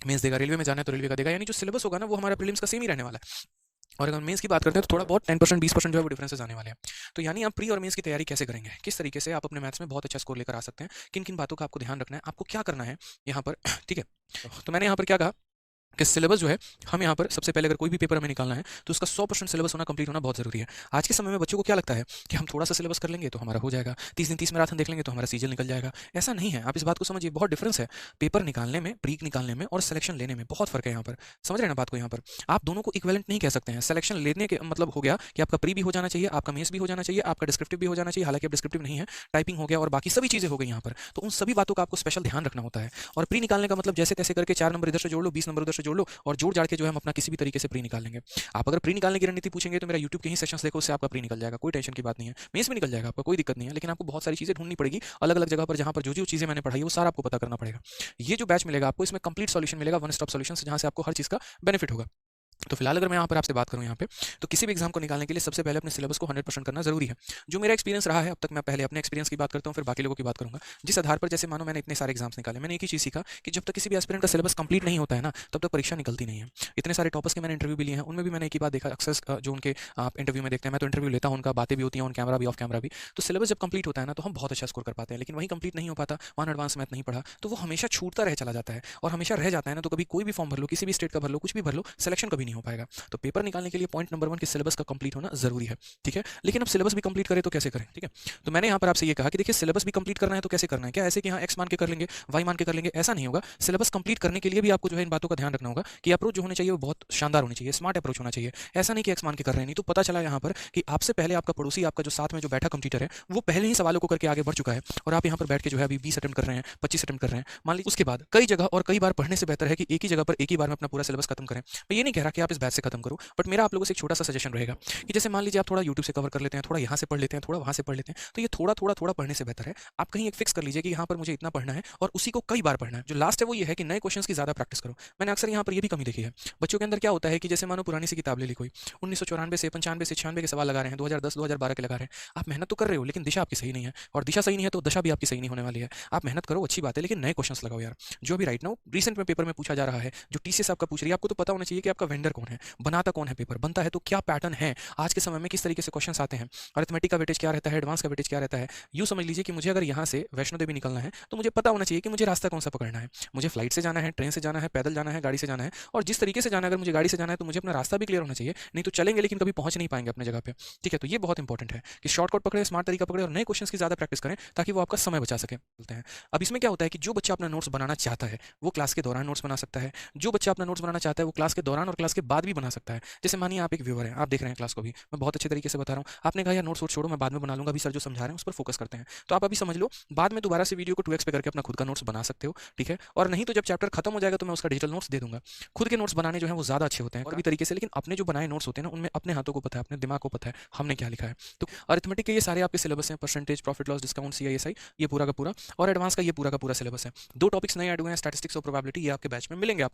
Mains देगा, railway में जाना है तो रेलवे का देगा, यानी जो सिलेबस होगा ना वो हमारा प्रीलिम्स का सेम ही रहने वाला है। और अगर मेंस की बात करते हैं तो थोड़ा बहुत 10% 20% जो है वो डिफरेंसेस आने वाले हैं। तो यानी आप प्री और मेंस की तैयारी कैसे करेंगे, किस तरीके से आप अपने मैथ्स में बहुत अच्छा स्कोर लेकर आ सकते हैं, किन किन बातों का आपको ध्यान रखना है, आपको क्या करना है यहाँ पर ठीक है। तो मैंने यहाँ पर क्या कहा कि सिलेबस जो है, हम यहाँ पर सबसे पहले अगर कोई भी पेपर हमें निकालना है तो उसका 100% सिलेबस होना, कंप्लीट होना बहुत जरूरी है। आज के समय में बच्चों को क्या लगता है कि हम थोड़ा सा सिलेबस कर लेंगे तो हमारा हो जाएगा, 30 दिन 30 मैराथन देख लेंगे तो हमारा सीजन निकल जाएगा। ऐसा नहीं है, आप इस बात को समझिए, बहुत डिफरेंस है पेपर निकालने में, प्री निकालने में और सिलेक्शन लेने में, बहुत फर्क है यहाँ पर। समझ रहे हैं ना बात को, यहाँ पर आप दोनों को इक्वेलेंट नहीं कह सकते हैं। सिलेक्शन लेने के मतलब हो गया कि आपका प्री भी हो जाना चाहिए, आपका मेंस भी हो जाना चाहिए, आपका डिस्क्रिप्टिव भी हो जाना चाहिए, हालांकि अब डिस्क्रिप्टिव नहीं है, टाइपिंग हो गया और बाकी सभी चीजें हो गई यहाँ पर। तो उन सभी बातों का आपको स्पेशल ध्यान रखना होता है। और प्री निकालने का मतलब जैसे तैसे करके 4 नंबर इधर से जोड़ लो, 20 नंबर उधर से जोड़ लो और जोड़ जाड़ के जो है हम अपना किसी भी तरीके से प्री निकाल लेंगे। आप अगर प्री निकालने की रणनीति पूछेंगे तो मेरा यूट्यूब के ही सेशंस देखो, उससे आपका प्री निकल जाएगा, कोई टेंशन की बात नहीं है। मेंस भी निकल जाएगा आपका, कोई दिक्कत नहीं है, लेकिन आपको बहुत सारी चीजें ढूंढनी पड़ेगी अलग अलग जगह पर, जहां पर जो जो चीजें मैंने पढ़ाई है वो सारा आपको पता करना पड़ेगा। ये जो बैच मिलेगा आपको, इसमें कंप्लीट सॉल्यूशन मिलेगा, वन स्टॉप सॉल्यूशन, जहां से आपको हर चीज का बेनिफिट होगा। तो फिलहाल अगर मैं यहाँ पर आपसे बात करूँ यहाँ पे, तो किसी भी एग्जाम को निकालने के लिए सबसे पहले अपने सिलेबस को 100% करना जरूरी है। जो मेरा एक्सपीरियंस रहा है अब तक, मैं पहले अपने एक्सपीरियंस की बात करता हूँ, फिर बाकी लोगों की बात करूंगा। जिस आधार पर, जैसे मानो मैंने इतने सारे एग्जाम्स निकाले, मैंने एक ही चीज़ सीखा कि जब तक किसी भी एस्पिरेंट का सिलेबस कंप्लीट नहीं होता है ना, तब तक परीक्षा निकलती नहीं है। इतने सारे टॉपर्स के मैंने इंटरव्यू भी लिए हैं, उनमें भी मैंने एक ही बात देखा, अक्सर जो उनके आप इंटरव्यू में देखते हैं, मैं तो इंटरव्यू लेता हूँ, उनका बातें भी होती हैं ऑन कैमरा भी ऑफ कैमरा भी। तो सिलेबस जब कंप्लीट होता है ना तो हम बहुत अच्छा स्कोर कर पाते हैं, लेकिन वही कंप्लीट नहीं हो पाता, वहाँ एडवांस मैथ नहीं पढ़ा, तो वो हमेशा छूटता रह चला जाता है। और हमेशा रह जाता है ना, तो कभी कोई भी फॉर्म भर लो, किसी भी स्टेट का भर लो, कुछ भी भर लो, सिलेक्शन कभी नहीं हो पाएगा। तो पेपर निकालने के लिए पॉइंट नंबर 1 कि सिलेबस का कंप्लीट होना जरूरी है। ठीक है, लेकिन अब सिलेबस भी कंप्लीट करें तो कैसे करें, ठीक है। तो मैंने यहाँ पर आपसे ये कहा कि देखिए, सिलेबस भी कंप्लीट करना है तो कैसे करना है, क्या ऐसे कि हाँ एक्स मान के कर लेंगे, वाई मान के कर लेंगे, ऐसा नहीं होगा। सिलेबस कंप्लीट करने के लिए भी आपको जो है इन बातों का ध्यान रखना होगा कि अप्रोच जो होनी चाहिए वो बहुत शानदार होनी चाहिए, स्मार्ट अप्रोच होना चाहिए। ऐसा नहीं कि एक्स मान के कर रहे हैं, नहीं तो पता चला यहाँ पर कि आपसे पहले आपका पड़ोसी, आपका जो साथ में जो बैठा कंप्यूटर है, वो पहले ही सवालों को करके आगे बढ़ चुका है, और आप यहाँ पर बैठ के जो है अभी 20 अटेम्प्ट कर रहे हैं, 25 अटेम्प्ट कर रहे हैं, मान लीजिए। उसके बाद कई जगह और कई बार पढ़ने से बेहतर है कि एक ही जगह पर एक ही बार में अपना पूरा सिलेबस खत्म करें। मैं ये नहीं कह रहा कि आप इस बैच से खत्म करो, बट मेरा आप लोगों से एक छोटा सा सजेशन रहेगा कि जैसे मान लीजिए आप थोड़ा यूट्यूब से कवर कर लेते हैं, थोड़ा यहाँ से पढ़ लेते हैं, थोड़ा वहाँ से पढ़ लेते हैं, तो ये थोड़ा थोड़ा थोड़ा पढ़ने से बेहतर है आप कहीं एक फिक्स कर लीजिए कि यहाँ पर मुझे इतना पढ़ना है और उसी को कई बार पढ़ना है। जो लास्ट है वो ये है कि नए क्वेश्चंस की ज़्यादा प्रैक्टिस करो। मैंने अक्सर यहाँ पर ये भी कमी देखी है, बच्चों के अंदर क्या होता है कि जैसे मानो पुरानी सी किताब ले ली कोई, 1994 से 95 से 96 के सवाल लगा रहे हैं, 2010 2012 के लगा रहे हैं। आप मेहनत तो कर रहे हो, लेकिन दिशा आपकी सही नहीं है, और दिशा सही नहीं है तो दशा भी आपकी सही नहीं होने वाली है। आप मेहनत करो, अच्छी बात है, लेकिन नए क्वेश्चंस लगाओ यार। जो अभी राइट नाउ रिसेंट में पेपर में पूछा जा रहा है, जो टीसीएस आपका पूछ रही है, आपको तो पता होना चाहिए कि आपका वेंडर कौन है, बनाता कौन है, पेपर बनता है तो क्या पैटर्न है, आज के समय में किस तरीके से क्वेश्चन आते हैं, अरिथमेटिक का वेटेज क्या रहता है, एडवांस का वेटेज क्या रहता है। यूँ समझ लीजिए कि मुझे अगर यहाँ से वैष्णो देवी निकलना है तो मुझे पता होना चाहिए कि मुझे रास्ता कौन सा पकड़ना है, मुझे फ्लाइट से जाना है, ट्रेन से जाना है, पैदल जाना है, गाड़ी से जाना है, और जिस तरीके से जाना है, अगर मुझे गाड़ी से जाना है तो मुझे अपना रास्ता भी क्लियर होना चाहिए, नहीं तो चलेंगे लेकिन कभी पहुंच नहीं पाएंगे अपने जगह पे। ठीक है, तो ये बहुत इंपॉर्टेंट है कि शॉर्टकट पकड़े, स्मार्ट तरीका पकड़े और नए क्वेश्चन की ज़्यादा प्रैक्टिस करें ताकि वो आपका समय बचा सके, बोलते हैं। अब इसमें क्या होता है कि जो बच्चा अपना नोट्स बनाना चाहता है वो क्लास के दौरान नोट्स बना सकता है, जो बच्चा अपना नोट्स बनाना चाहता है वो क्लास के दौरान और क्लास के बाद भी बना सकता है। जैसे मानिए आप एक व्यूअर हैं, आप देख रहे हैं क्लास को भी, मैं बहुत अच्छे तरीके से बता रहा हूँ, आपने कहा यार नोट्स वोट्स छोड़ो, मैं बाद में बना लूंगा, अभी सर जो समझा रहे हैं उस पर फोकस करते हैं, तो आप अभी समझ लो, बाद में दोबारा से वीडियो को 2x पे करके अपना खुद का नोट्स बना सकते हो। ठीक है, और नहीं तो जब चैप्टर खत्म हो जाएगा तो मैं उसका डिजिटल नोट्स दे दूंगा। खुद के नोट्स बनाने जो है वो ज़्यादा अच्छे होते हैं और भी तरीके से, लेकिन अपने जो बनाए नोट्स होते हैं ना, उनमें अपने हाथों को पता है, अपने दिमाग को पता है हमने क्या लिखा है। तो अरिथमेटिक के ये सारे आपके सिलेबस हैं, percentage, profit loss, discount, CISI, ये पूरा का पूरा, और एडवांस का ये पूरा का पूरा सिलेबस है। 2 टॉपिक्स नए ऐड हुए हैं, स्टैटिस्टिक्स और प्रोबेबिलिटी, ये आपके बैच में मिलेंगे।